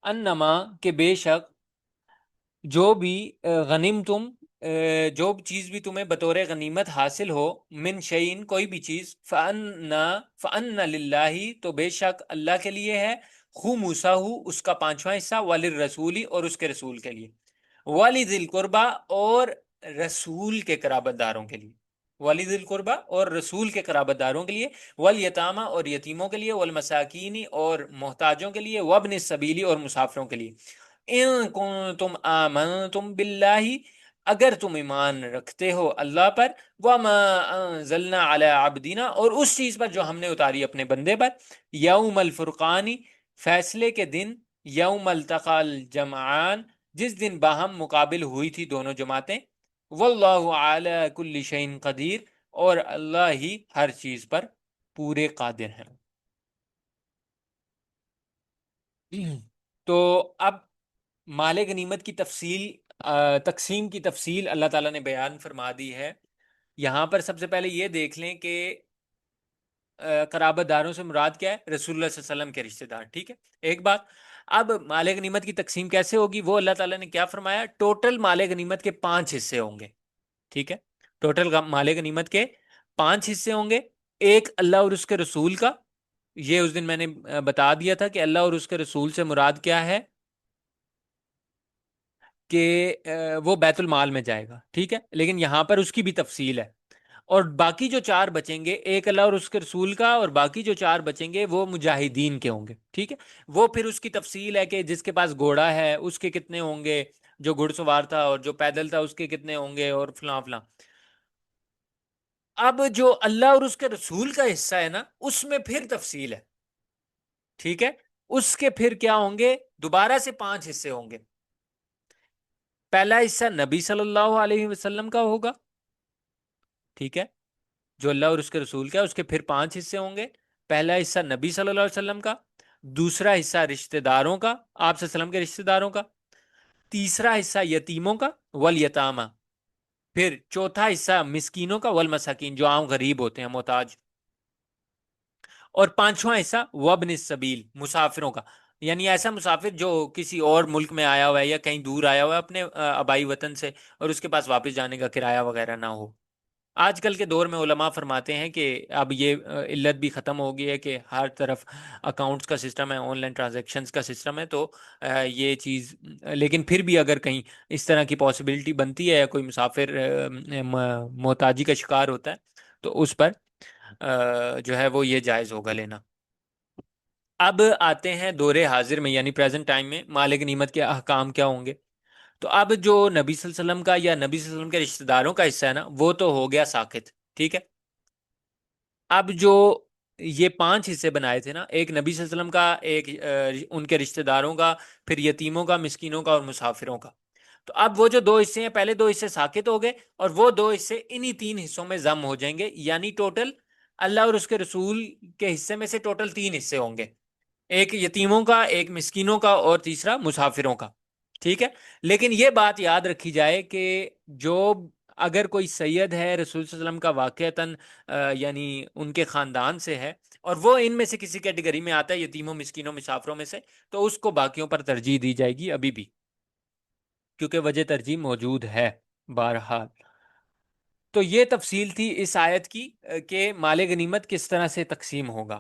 انما، کہ بے شک جو بھی غنیم تم جو چیز بھی تمہیں بطور غنیمت حاصل ہو، من شعین کوئی بھی چیز، فَأَنَّ لِلَّهِ تو بے شک اللہ کے لیے ہے، خُمُسَہُ اس کا پانچواں حصہ، وَلِلرَّسُولِ اور اس کے رسول کے لیے، وَلِذِي الْقُرْبَى اور رسول کے قرابت داروں کے لیے، وَلِذِي الْقُرْبَى اور رسول کے قرابت داروں کے لیے، وَالْيَتَامَى اور یتیموں کے لیے، وَالْمَسَاكِينِ اور محتاجوں کے لیے، وَابْنِ السَّبِيلِ اور مسافروں کے لیے، ان کنتم آمنتم باللہ اگر تم ایمان رکھتے ہو اللہ پر، وما انزلنا علی عبدنا اور اس چیز پر جو ہم نے اتاری اپنے بندے پر، یوم الفرقانی فیصلے کے دن، یوم التقى الجمعان جس دن باہم مقابل ہوئی تھی دونوں جماعتیں، واللہ علی کل شیء قدیر اور اللہ ہی ہر چیز پر پورے قادر ہیں۔ تو اب مال غنیمت کی تفصیل، تقسیم کی تفصیل اللہ تعالیٰ نے بیان فرما دی ہے۔ یہاں پر سب سے پہلے یہ دیکھ لیں کہ قرابت داروں سے مراد کیا ہے؟ رسول اللہ صلی اللہ علیہ وسلم کے رشتہ دار، ٹھیک ہے، ایک بات۔ اب مال غنیمت کی تقسیم کیسے ہوگی وہ اللہ تعالیٰ نے کیا فرمایا؟ ٹوٹل مال غنیمت کے 5 حصے ہوں گے، ٹھیک ہے، ٹوٹل مال غنیمت کے 5 حصے ہوں گے۔ ایک اللہ اور اس کے رسول کا، یہ اس دن میں نے بتا دیا تھا کہ اللہ اور اس کے رسول سے مراد کیا ہے کہ وہ بیت المال میں جائے گا، ٹھیک ہے، لیکن یہاں پر اس کی بھی تفصیل ہے۔ اور باقی جو 4 بچیں گے، ایک اللہ اور اس کے رسول کا، اور باقی جو 4 بچیں گے وہ مجاہدین کے ہوں گے، ٹھیک ہے۔ وہ پھر اس کی تفصیل ہے کہ جس کے پاس گھوڑا ہے اس کے کتنے ہوں گے، جو گھڑ سوار تھا، اور جو پیدل تھا اس کے کتنے ہوں گے، اور فلاں فلاں۔ اب جو اللہ اور اس کے رسول کا حصہ ہے نا، اس میں پھر تفصیل ہے، ٹھیک ہے۔ اس کے پھر کیا ہوں گے؟ دوبارہ سے 5 حصے ہوں گے۔ پہلا حصہ نبی صلی اللہ علیہ وسلم کا ہوگا، ٹھیک ہے، جو اللہ اور اس کے رسول کا ہے، اس کے پھر 5 حصے ہوں گے۔ پہلا حصہ نبی صلی اللہ علیہ وسلم کا، دوسرا حصہ رشتہ داروں کا، آپ صلی اللہ علیہ وسلم کے رشتہ داروں کا، تیسرا حصہ یتیموں کا، والیتامہ، پھر چوتھا حصہ مسکینوں کا، والمساکین جو عام غریب ہوتے ہیں، محتاج، اور پانچواں حصہ وابن السبیل مسافروں کا، یعنی ایسا مسافر جو کسی اور ملک میں آیا ہوا ہے یا کہیں دور آیا ہوا ہے اپنے آبائی وطن سے، اور اس کے پاس واپس جانے کا کرایہ وغیرہ نہ ہو۔ آج کل کے دور میں علماء فرماتے ہیں کہ اب یہ علت بھی ختم ہو گئی ہے کہ ہر طرف اکاؤنٹس کا سسٹم ہے، آن لائن ٹرانزیکشنز کا سسٹم ہے، تو یہ چیز، لیکن پھر بھی اگر کہیں اس طرح کی پاسبلٹی بنتی ہے یا کوئی مسافر محتاجی کا شکار ہوتا ہے تو اس پر جو ہے وہ یہ جائز ہوگا لینا۔ اب آتے ہیں دور حاضر میں، یعنی پریزنٹ ٹائم میں مال غنیمت کے احکام کیا ہوں گے۔ تو اب جو نبی صلی اللہ علیہ وسلم کا یا نبی صلی اللہ علیہ وسلم کے رشتہ داروں کا حصہ ہے نا، وہ تو ہو گیا ساقط، ٹھیک ہے۔ اب جو یہ 5 حصے بنائے تھے نا، ایک نبی صلی اللہ علیہ وسلم کا، ایک ان کے رشتہ داروں کا، پھر یتیموں کا، مسکینوں کا اور مسافروں کا، تو اب وہ جو 2 حصے ہیں، پہلے 2 حصے ساقط ہو گئے، اور وہ 2 حصے انہی 3 حصوں میں ضم ہو جائیں گے، یعنی ٹوٹل اللہ اور اس کے رسول کے حصے میں سے ٹوٹل 3 حصے ہوں گے، ایک یتیموں کا، ایک مسکینوں کا، اور تیسرا مسافروں کا، ٹھیک ہے۔ لیکن یہ بات یاد رکھی جائے کہ جو اگر کوئی سید ہے رسول صلی اللہ علیہ وسلم کا واقعتاً یعنی ان کے خاندان سے ہے، اور وہ ان میں سے کسی کیٹیگری میں آتا ہے، یتیموں، مسکینوں، مسافروں میں سے، تو اس کو باقیوں پر ترجیح دی جائے گی ابھی بھی، کیونکہ وجہ ترجیح موجود ہے بہرحال۔ تو یہ تفصیل تھی اس آیت کی کہ مال غنیمت کس طرح سے تقسیم ہوگا۔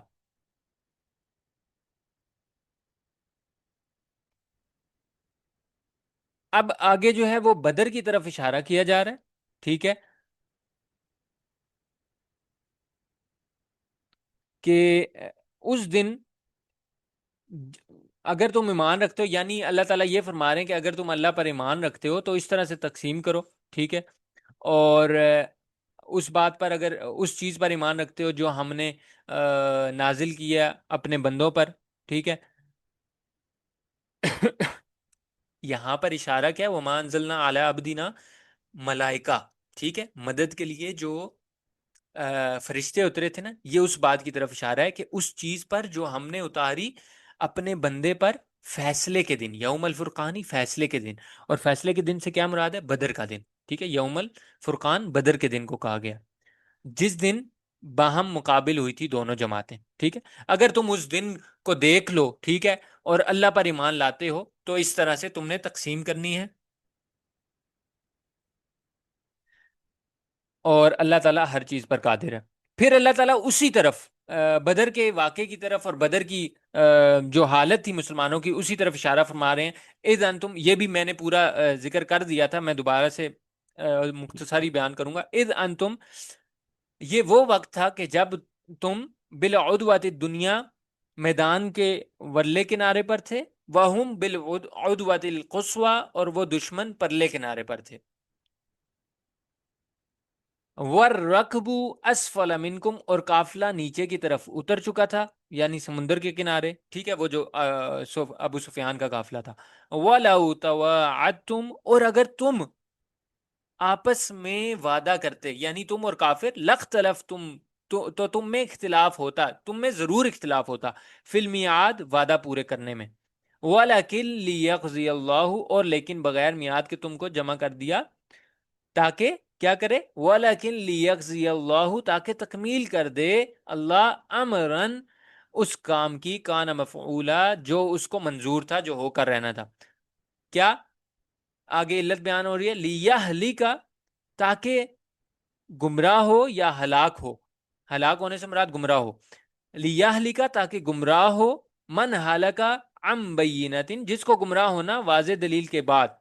اب آگے جو ہے وہ بدر کی طرف اشارہ کیا جا رہا ہے، ٹھیک ہے، کہ اس دن اگر تم ایمان رکھتے ہو، یعنی اللہ تعالیٰ یہ فرما رہے ہیں کہ اگر تم اللہ پر ایمان رکھتے ہو تو اس طرح سے تقسیم کرو، ٹھیک ہے، اور اس بات پر، اگر اس چیز پر ایمان رکھتے ہو جو ہم نے نازل کیا اپنے بندوں پر، ٹھیک ہے۔ یہاں پر اشارہ کیا ہے؟ وَمَا أَنزَلْنَا عَلَىٰ عَبْدِنَا ملائکہ، ٹھیک ہے، مدد کے لیے جو فرشتے اترے تھے نا، یہ اس بات کی طرف اشارہ ہے کہ اس چیز پر جو ہم نے اتاری اپنے بندے پر فیصلے کے دن، یوم الفرقانی، فیصلے کے دن، اور فیصلے کے دن سے کیا مراد ہے؟ بدر کا دن، ٹھیک ہے، یوم الفرقان بدر کے دن کو کہا گیا، جس دن باہم مقابل ہوئی تھی دونوں جماعتیں، ٹھیک ہے۔ اگر تم اس دن کو دیکھ لو، ٹھیک ہے، اور اللہ پر ایمان لاتے ہو تو اس طرح سے تم نے تقسیم کرنی ہے۔ اور اللہ تعالیٰ ہر چیز پر قادر ہے۔ پھر اللہ تعالیٰ اسی طرف بدر کے واقعے کی طرف اور بدر کی جو حالت تھی مسلمانوں کی اسی طرف اشارہ فرما رہے ہیں۔ اذ انتم، یہ بھی میں نے پورا ذکر کر دیا تھا، میں دوبارہ سے مختصری بیان کروں گا۔ اذ انتم، یہ وہ وقت تھا کہ جب تم بالعدوۃ الدنیا، میدان کے ورلے کنارے پر تھے، وہم بالعدوۃ القصویٰ، اور وہ دشمن پرلے کنارے پر تھے، وَالرَّكْبُ أَسْفَلَ مِنْكُمْ، اور قافلہ نیچے کی طرف اتر چکا تھا، یعنی سمندر کے کنارے، ٹھیک ہے، وہ جو ابو سفیان کا قافلہ تھا۔ وَلَوْ تَوَاعَدْتُمْ، اور اگر تم آپس میں وعدہ کرتے، یعنی تم اور کافر، لَاخْتَلَفْتُمْ، تو تم میں اختلاف ہوتا، تم میں ضرور اختلاف ہوتا، فِي الْمِيعَاد، وعدہ پورے کرنے میں، وَلَكِنْ لِيَقْضِيَ اللَّهُ، اور لیکن بغیر میعاد کے تم کو جمع کر دیا، تاکہ کیا کرے، وَلَكِنْ لِيَقْضِيَ اللَّهُ، تاکہ تکمیل کر دے اللہ امرن، اس کام کی، کان مفعولا، جو اس کو منظور تھا، جو ہو کر رہنا تھا۔ کیا آگے علت بیان ہو رہی ہے، لِيَهْلِكَ، تاکہ گمراہ ہو یا ہلاک ہو، ہلاک ہونے سے مراد گمراہ ہو، لِيَهْلِكَ، تاکہ گمراہ ہو، من ہلک عن بینۃ، جس کو گمراہ ہونا واضح دلیل کے بعد،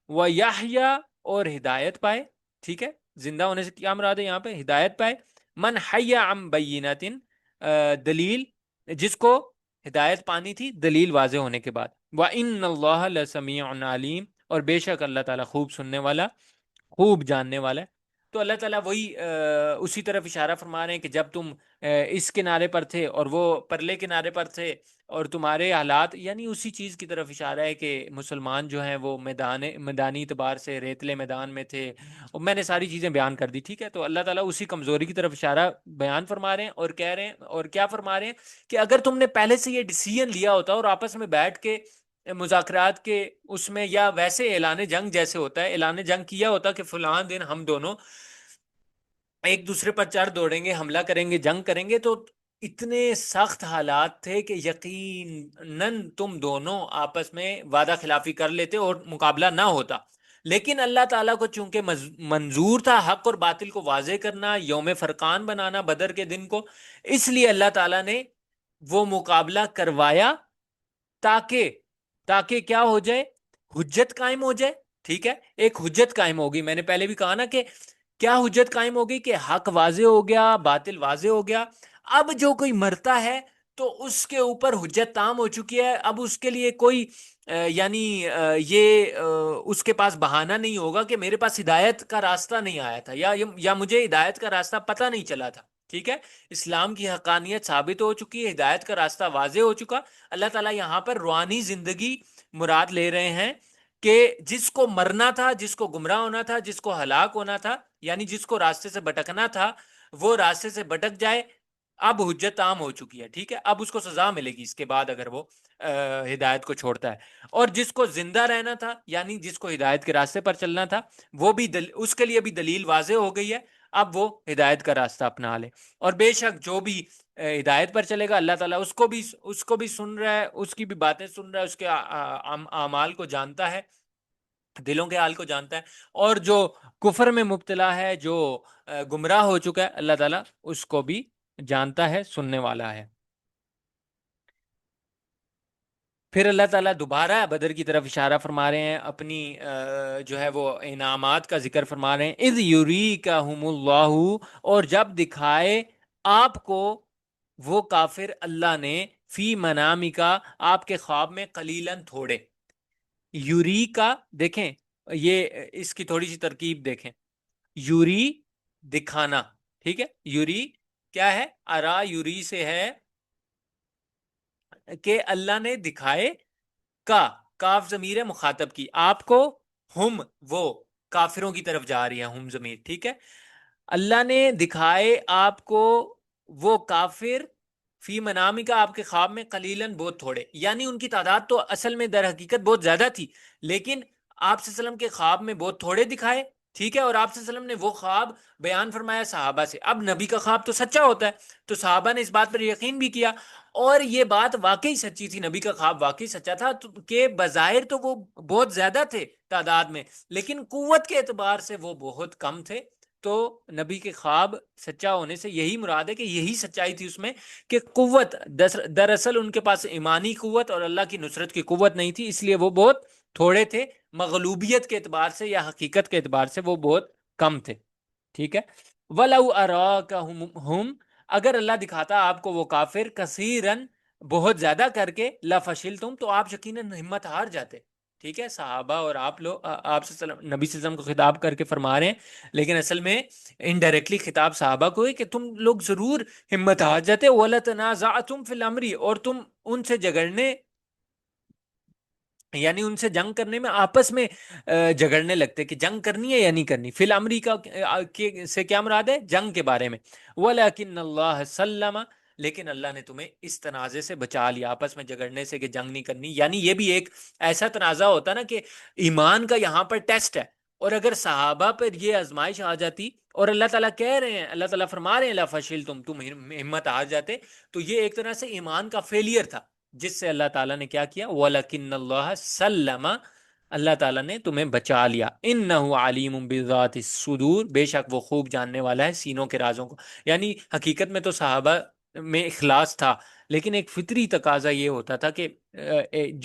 وَيَحْيَا، اور ہدایت پائے، ٹھیک ہے، زندہ ہونے سے کیا مراد ہے یہاں پہ، ہدایت پائے، من حی عن بینۃ، دلیل، جس کو ہدایت پانی تھی دلیل واضح ہونے کے بعد، وَإِنَّ اللَّهَ لَسَمِيعٌ عَلِيمٌ، اور بے شک اللہ تعالیٰ خوب سننے والا، خوب جاننے والا ہے۔ تو اللہ تعالیٰ وہی اسی طرف اشارہ فرما رہے ہیں کہ جب تم اس کنارے پر تھے اور وہ پرلے کنارے پر تھے، اور تمہارے حالات، یعنی اسی چیز کی طرف اشارہ ہے کہ مسلمان جو ہیں وہ میدانی اعتبار سے ریتلے میدان میں تھے، اور میں نے ساری چیزیں بیان کر دی، ٹھیک ہے۔ تو اللہ تعالیٰ اسی کمزوری کی طرف اشارہ بیان فرما رہے ہیں، اور کہہ رہے ہیں، اور کیا فرما رہے ہیں کہ اگر تم نے پہلے سے یہ ڈیسیژن لیا ہوتا اور آپس میں بیٹھ کے مذاکرات کے اس میں، یا ویسے اعلان جنگ جیسے ہوتا ہے، اعلان جنگ کیا ہوتا کہ فلاں دن ہم دونوں ایک دوسرے پر چڑھ دوڑیں گے، حملہ کریں گے، جنگ کریں گے، تو اتنے سخت حالات تھے کہ یقیناً تم دونوں آپس میں وعدہ خلافی کر لیتے اور مقابلہ نہ ہوتا، لیکن اللہ تعالیٰ کو چونکہ منظور تھا حق اور باطل کو واضح کرنا، یوم فرقان بنانا بدر کے دن کو، اس لیے اللہ تعالیٰ نے وہ مقابلہ کروایا، تاکہ کیا ہو جائے، حجت قائم ہو جائے، ٹھیک ہے، ایک حجت قائم ہوگی۔ میں نے پہلے بھی کہا نا کہ کیا حجت قائم ہوگی، کہ حق واضح ہو گیا، باطل واضح ہو گیا، اب جو کوئی مرتا ہے تو اس کے اوپر حجت تام ہو چکی ہے، اب اس کے لیے کوئی یعنی یہ اس کے پاس بہانہ نہیں ہوگا کہ میرے پاس ہدایت کا راستہ نہیں آیا تھا، یا مجھے ہدایت کا راستہ پتہ نہیں چلا تھا، ٹھیک ہے، اسلام کی حقانیت ثابت ہو چکی ہے، ہدایت کا راستہ واضح ہو چکا۔ اللہ تعالیٰ یہاں پر روحانی زندگی مراد لے رہے ہیں، کہ جس کو مرنا تھا، جس کو گمراہ ہونا تھا، جس کو ہلاک ہونا تھا، یعنی جس کو راستے سے بھٹکنا تھا، وہ راستے سے بھٹک جائے، اب حجت عام ہو چکی ہے، ٹھیک ہے، اب اس کو سزا ملے گی اس کے بعد اگر وہ ہدایت کو چھوڑتا ہے۔ اور جس کو زندہ رہنا تھا، یعنی جس کو ہدایت کے راستے پر چلنا تھا، وہ بھی اس کے لیے بھی دلیل واضح ہو گئی ہے، اب وہ ہدایت کا راستہ اپنا لے۔ اور بے شک جو بھی ہدایت پر چلے گا، اللہ تعالیٰ اس کو بھی سن رہا ہے، اس کی بھی باتیں سن رہا ہے، اس کے اعمال کو جانتا ہے، دلوں کے حال کو جانتا ہے، اور جو کفر میں مبتلا ہے، جو گمراہ ہو چکا ہے، اللہ تعالیٰ اس کو بھی جانتا ہے، سننے والا ہے۔ پھر اللہ تعالیٰ دوبارہ بدر کی طرف اشارہ فرما رہے ہیں، اپنی جو ہے وہ انعامات کا ذکر فرما رہے ہیں، اذ یریکہم اللہ، اور جب دکھائے آپ کو وہ کافر اللہ نے، فی منامکا، آپ کے خواب میں، قلیلاً تھوڑے، یوری کا دیکھیں، یہ اس کی تھوڑی سی ترکیب دیکھیں، یوری دکھانا، ٹھیک ہے، یوری کیا ہے، ارا یوری سے ہے کہ اللہ نے دکھائے، کا کاف ضمیر ہے مخاطب کی، آپ کو، ہم وہ کافروں کی طرف جا رہی ہے ہم ضمیر، ٹھیک ہے، اللہ نے دکھائے آپ کو وہ کافر، فی منامی کا، آپ کے خواب میں، قلیلاً بہت تھوڑے، یعنی ان کی تعداد تو اصل میں در حقیقت بہت زیادہ تھی، لیکن آپ صلی اللہ علیہ وسلم کے خواب میں بہت تھوڑے دکھائے، ٹھیک ہے، اور آپ صلی اللہ علیہ وسلم نے وہ خواب بیان فرمایا صحابہ سے۔ اب نبی کا خواب تو سچا ہوتا ہے، تو صحابہ نے اس بات پر یقین بھی کیا، اور یہ بات واقعی سچی تھی، نبی کا خواب واقعی سچا تھا، کہ بظاہر تو وہ بہت زیادہ تھے تعداد میں، لیکن قوت کے اعتبار سے وہ بہت کم تھے۔ تو نبی کے خواب سچا ہونے سے یہی مراد ہے کہ یہی سچائی تھی اس میں کہ قوت، دراصل ان کے پاس ایمانی قوت اور اللہ کی نصرت کی قوت نہیں تھی، اس لیے وہ بہت تھوڑے تھے، مغلوبیت کے اعتبار سے یا حقیقت کے اعتبار سے وہ بہت کم تھے. ٹھیک ہے. وَلَوْ أَرَاكَهُمْ، اگر اللہ دکھاتا آپ کو وہ کافر کثیرن بہت زیادہ کر کے لَفَشِلْتُمْ، تو آپ یقیناً ہمت ہار جاتے. ٹھیک ہے. صحابہ اور آپ لوگ آپ سے نبی صلی اللہ علیہ وسلم کو خطاب کر کے فرما رہے ہیں، لیکن اصل میں انڈائریکٹلی خطاب صحابہ کو ہے کہ تم لوگ ضرور ہمت ہار جاتے. وَلَتَنَازَعْتُمْ فِي الْأَمْرِ، اور تم ان سے جھگڑنے یعنی ان سے جنگ کرنے میں آپس میں جھگڑنے لگتے کہ جنگ کرنی ہے یا نہیں کرنی. فی الامری کا سے کیا مراد ہے؟ جنگ کے بارے میں. وَلَكِنَّ اللَّهَ سَلَّمَ، لیکن اللہ نے تمہیں اس تنازع سے بچا لیا، آپس میں جھگڑنے سے کہ جنگ نہیں کرنی. یعنی یہ بھی ایک ایسا تنازع ہوتا نا کہ ایمان کا یہاں پر ٹیسٹ ہے، اور اگر صحابہ پر یہ آزمائش آ جاتی اور اللہ تعالیٰ کہہ رہے ہیں، اللہ تعالیٰ فرما رہے ہیں لَفَشِلْتُمْ، تم ہمت ہار جاتے، تو یہ ایک طرح سے ایمان کا فیلئر تھا، جس سے اللہ تعالیٰ نے کیا کیا؟ وَلَكِنَّ اللَّهَ سَلَّمَ، اللہ تعالیٰ نے تمہیں بچا لیا. اِنَّهُ عَلِيمٌ بِذَاتِ الصُّدُورِ، بے شک وہ خوب جاننے والا ہے سینوں کے رازوں کو. یعنی حقیقت میں تو صحابہ میں اخلاص تھا، لیکن ایک فطری تقاضا یہ ہوتا تھا کہ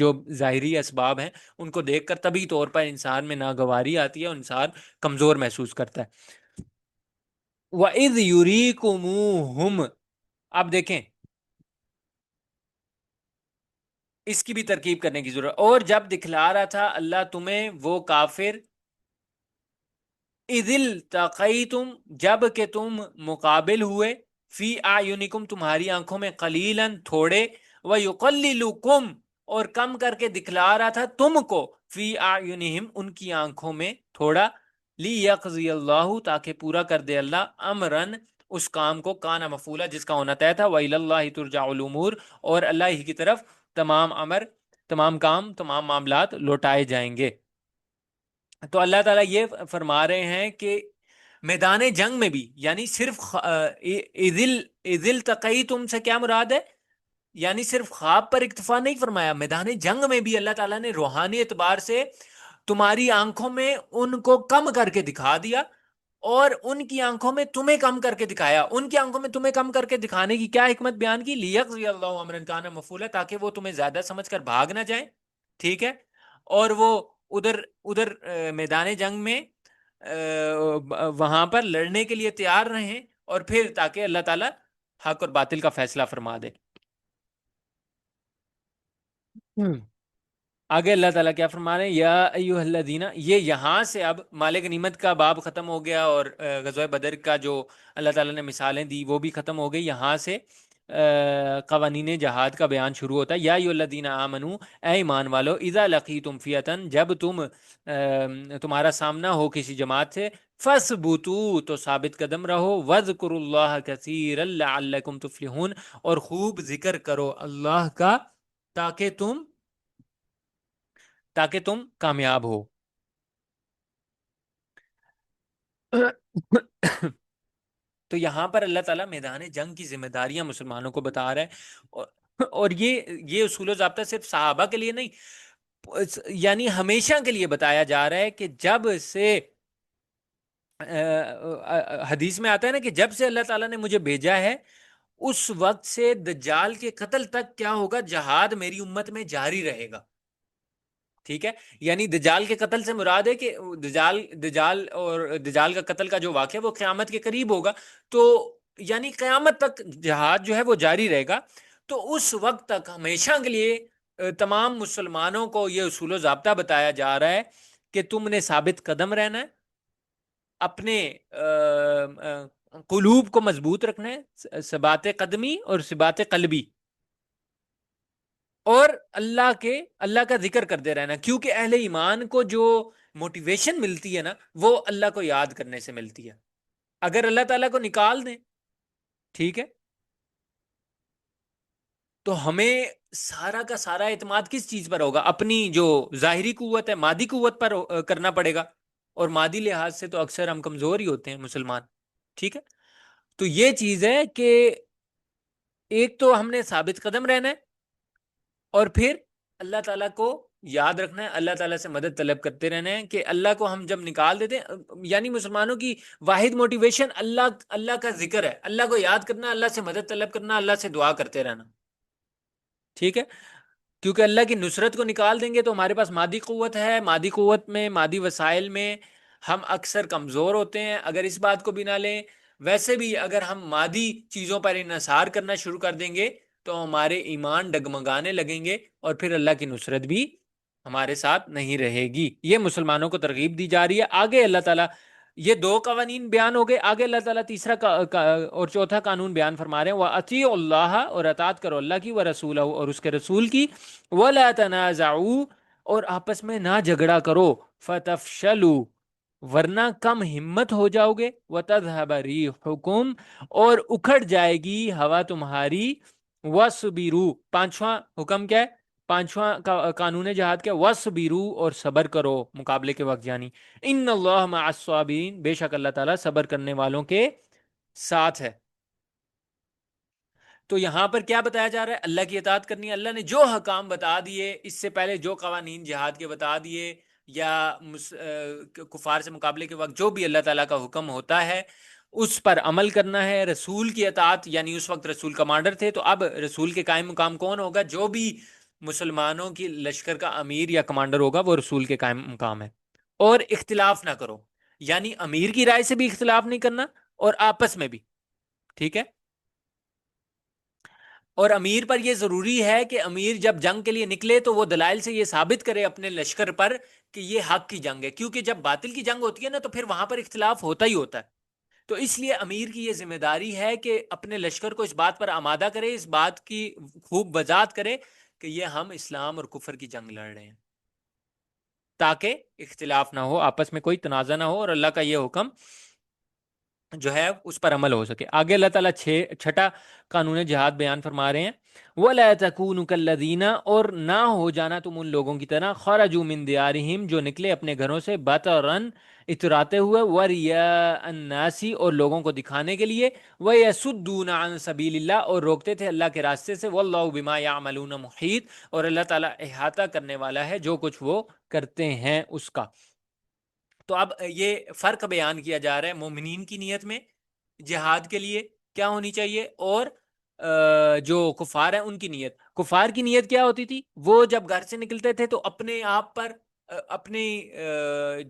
جو ظاہری اسباب ہیں ان کو دیکھ کر طبی طور پر انسان میں ناگواری آتی ہے اور انسان کمزور محسوس کرتا ہے. وَإِذْ يُرِيكُمُوهُمْ، آپ دیکھیں اس کی بھی ترکیب کرنے کی ضرورت. اور جب دکھلا رہا تھا اللہ تمہیں وہ کافر، اِذِ الْتَقَيْتُمْ، جب کہ تم مقابل ہوئے، فی اعینکم، تمہاری آنکھوں میں، قلیلاً تھوڑے، وَيُقَلِّلُكُمْ، اور کم کر کے دکھلا رہا تھا تم کو، فی اعینہم، ان کی آنکھوں میں تھوڑا، لیقضی اللہ، تاکہ پورا کر دے اللہ، امرن، اس کام کو، کانا مفعولا، جس کا ہونا طے تھا، وَإِلَى اللَّهِ تُرْجَعُ الْأُمُورُ، اور اللہ ہی کی طرف تمام امر، تمام کام، تمام معاملات لوٹائے جائیں گے. تو اللہ تعالیٰ یہ فرما رہے ہیں کہ میدان جنگ میں بھی، یعنی صرف اِذِ الْتَقَيْتُمْ سے کیا مراد ہے؟ یعنی صرف خواب پر اکتفا نہیں فرمایا، میدان جنگ میں بھی اللہ تعالیٰ نے روحانی اعتبار سے تمہاری آنکھوں میں ان کو کم کر کے دکھا دیا، اور ان کی آنکھوں میں تمہیں کم کر کے دکھایا. ان کی آنکھوں میں تمہیں کم کر کے دکھانے کی کیا حکمت بیان کی؟ لیقضی اللہ امرا کان مفعولا، تاکہ وہ تمہیں زیادہ سمجھ کر بھاگ نہ جائیں. ٹھیک ہے. اور وہ ادھر میدان جنگ میں وہاں پر لڑنے کے لیے تیار رہیں، اور پھر تاکہ اللہ تعالیٰ حق اور باطل کا فیصلہ فرما دے. آگے اللہ تعالیٰ کیا فرما رہے ہیں؟ یا ایھا الذین، یہ یہاں سے اب مال غنیمت کا باب ختم ہو گیا، اور غزوہ بدر کا جو اللہ تعالیٰ نے مثالیں دی وہ بھی ختم ہو گئی. یہاں سے قوانین جہاد کا بیان شروع ہوتا ہے. یا ایھا الذین آمنوا، اے ایمان والو، اذا لقیتم فئۃ، جب تمہارا سامنا ہو کسی جماعت سے، فاثبتوا، تو ثابت قدم رہو، واذکروا اللہ کثیرا لعلکم تفلحون، اور خوب ذکر کرو اللہ کا تاکہ تم کامیاب ہو. تو یہاں پر اللہ تعالیٰ میدان جنگ کی ذمہ داریاں مسلمانوں کو بتا رہا ہے، اور یہ اصول و ضابطہ صرف صحابہ کے لیے نہیں، یعنی ہمیشہ کے لیے بتایا جا رہا ہے کہ جب سے حدیث میں آتا ہے نا کہ جب سے اللہ تعالیٰ نے مجھے بھیجا ہے، اس وقت سے دجال کے قتل تک کیا ہوگا؟ جہاد میری امت میں جاری رہے گا. ٹھیک ہے. یعنی دجال کے قتل سے مراد ہے کہ دجال کا قتل کا جو واقعہ وہ قیامت کے قریب ہوگا، تو یعنی قیامت تک جہاد جو ہے وہ جاری رہے گا. تو اس وقت تک ہمیشہ کے لیے تمام مسلمانوں کو یہ اصول و ضابطہ بتایا جا رہا ہے کہ تم نے ثابت قدم رہنا ہے، اپنے قلوب کو مضبوط رکھنا ہے، ثبات قدمی اور ثبات قلبی، اور اللہ کا ذکر کرتے رہنا. کیونکہ اہل ایمان کو جو موٹیویشن ملتی ہے نا، وہ اللہ کو یاد کرنے سے ملتی ہے. اگر اللہ تعالیٰ کو نکال دیں، ٹھیک ہے، تو ہمیں سارا کا سارا اعتماد کس چیز پر ہوگا؟ اپنی جو ظاہری قوت ہے، مادی قوت پر کرنا پڑے گا، اور مادی لحاظ سے تو اکثر ہم کمزور ہی ہوتے ہیں مسلمان. ٹھیک ہے. تو یہ چیز ہے کہ ایک تو ہم نے ثابت قدم رہنا ہے، اور پھر اللہ تعالیٰ کو یاد رکھنا ہے، اللہ تعالیٰ سے مدد طلب کرتے رہنا ہے کہ اللہ کو ہم جب نکال دیتے ہیں، یعنی مسلمانوں کی واحد موٹیویشن اللہ کا ذکر ہے، اللہ کو یاد کرنا، اللہ سے مدد طلب کرنا، اللہ سے دعا کرتے رہنا، ٹھیک ہے؟ کیونکہ اللہ کی نصرت کو نکال دیں گے تو ہمارے پاس مادی قوت ہے، مادی قوت میں، مادی وسائل میں ہم اکثر کمزور ہوتے ہیں، اگر اس بات کو بھی نہ لیں۔ ویسے بھی اگر ہم مادی چیزوں پر انحصار کرنا شروع کر دیں گے تو ہمارے ایمان ڈگمگانے لگیں گے اور پھر اللہ کی نصرت بھی ہمارے ساتھ نہیں رہے گی۔ یہ مسلمانوں کو ترغیب دی جا رہی ہے۔ آگے اللہ تعالیٰ، یہ دو قوانین بیان ہو گئے، آگے اللہ تعالیٰ تیسرا اور چوتھا قانون بیان فرما رہے ہیں، وَأَطِيعُوا اللَّهَ، اور اطاعت کرو اللہ کی، وَرَسُولَهُ، اور اس کے رسول کی، وَلَا تَنَازَعُوا، اور آپس میں نہ جھگڑا کرو، فَتَفْشَلُوا، ورنہ کم ہمت ہو جاؤ گے، وَتَذْهَبَ رِيحُكُمْ، اور اکھڑ جائے گی ہوا تمہاری، وَاصْبِرُوا، پانچواں حکم کیا ہے؟ پانچواں قانون جہاد کیا؟ وَاصْبِرُوا، اور صبر کرو مقابلے کے وقت، یعنی ان اللہ مع الصابرین، بے شک اللہ تعالیٰ صبر کرنے والوں کے ساتھ ہے۔ تو یہاں پر کیا بتایا جا رہا ہے؟ اللہ کی اطاعت کرنی ہے۔ اللہ نے جو حکام بتا دیے اس سے پہلے، جو قوانین جہاد کے بتا دیے، یا کفار سے مقابلے کے وقت جو بھی اللہ تعالیٰ کا حکم ہوتا ہے اس پر عمل کرنا ہے۔ رسول کی اطاعت، یعنی اس وقت رسول کمانڈر تھے، تو اب رسول کے قائم مقام کون ہوگا؟ جو بھی مسلمانوں کی لشکر کا امیر یا کمانڈر ہوگا وہ رسول کے قائم مقام ہے۔ اور اختلاف نہ کرو، یعنی امیر کی رائے سے بھی اختلاف نہیں کرنا اور آپس میں بھی، ٹھیک ہے؟ اور امیر پر یہ ضروری ہے کہ امیر جب جنگ کے لیے نکلے تو وہ دلائل سے یہ ثابت کرے اپنے لشکر پر کہ یہ حق کی جنگ ہے، کیونکہ جب باطل کی جنگ ہوتی ہے نا تو پھر وہاں پر اختلاف ہوتا ہی ہوتا ہے۔ تو اس لیے امیر کی یہ ذمہ داری ہے کہ اپنے لشکر کو اس بات پر آمادہ کرے، اس بات کی خوب وضاحت کرے کہ یہ ہم اسلام اور کفر کی جنگ لڑ رہے ہیں، تاکہ اختلاف نہ ہو، آپس میں کوئی تنازع نہ ہو اور اللہ کا یہ حکم جو ہے اس پر عمل ہو سکے۔ آگے اللہ تعالیٰ چھٹا قانون جہاد بیان فرما رہے ہیں، وَلَا تَكُونُوا كَالَّذِينَ، اور نہ ہو جانا تم ان لوگوں کی طرح، خَرَجُوا مِن دِيَارِهِمْ، جو نکلے اپنے گھروں سے، بَطَرًا، اتراتے ہوئے، وَرِيَاءَ النَّاسِ، اور لوگوں کو دکھانے کے لیے، وَيَصُدُّونَ عَن سَبِيلِ اللَّهِ، اور روکتے تھے اللہ کے راستے سے، وَاللَّهُ بِمَا يَعْمَلُونَ مُحِيطٌ، اور اللہ تعالیٰ احاطہ کرنے والا ہے جو کچھ وہ کرتے ہیں اس کا۔ تو اب یہ فرق بیان کیا جا رہا ہے مومنین کی نیت میں جہاد کے لیے کیا ہونی چاہیے، اور جو کفار ہیں ان کی نیت۔ کفار کی نیت کیا ہوتی تھی؟ وہ جب گھر سے نکلتے تھے تو اپنے آپ پر اپنی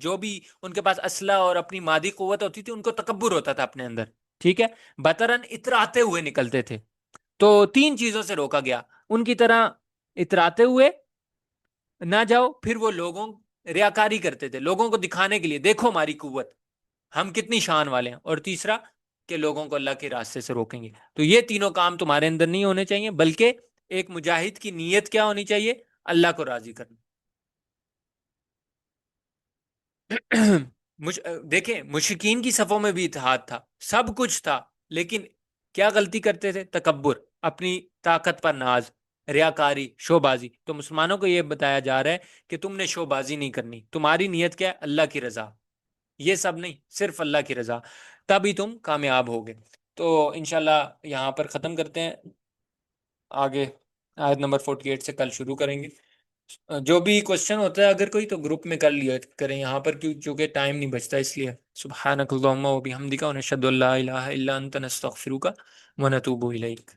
جو بھی ان کے پاس اسلحہ اور اپنی مادی قوت ہوتی تھی ان کو تکبر ہوتا تھا اپنے اندر، ٹھیک ہے؟ بطرن، اتراتے ہوئے نکلتے تھے۔ تو تین چیزوں سے روکا گیا، ان کی طرح اتراتے ہوئے نہ جاؤ، پھر وہ لوگوں ریاکاری کرتے تھے لوگوں کو دکھانے کے لیے، دیکھو ہماری قوت، ہم کتنی شان والے ہیں، اور تیسرا کہ لوگوں کو اللہ کے راستے سے روکیں گے۔ تو یہ تینوں کام تمہارے اندر نہیں ہونے چاہیے، بلکہ ایک مجاہد کی نیت کیا ہونی چاہیے؟ اللہ کو راضی کرنا۔ دیکھیں مشرکین کی صفوں میں بھی اتحاد تھا، سب کچھ تھا، لیکن کیا غلطی کرتے تھے؟ تکبر، اپنی طاقت پر ناز، ریاکاری، شوبازی۔ تو مسلمانوں کو یہ بتایا جا رہا ہے کہ تم نے شوبازی نہیں کرنی، تمہاری نیت کیا ہے؟ اللہ کی رضا، یہ سب نہیں، صرف اللہ کی رضا، تبھی تم کامیاب ہوگے۔ تو انشاءاللہ یہاں پر ختم کرتے ہیں، آگے آیت نمبر 48 سے کل شروع کریں گے۔ جو بھی کوشچن ہوتا ہے اگر کوئی تو گروپ میں کر لیا کریں یہاں پر، چونکہ ٹائم نہیں بچتا اس لیے۔ سبحانک اللہم و بحمدک، ونشہد ان لا الہ الا انت، نستغفرک ونتوب الیک۔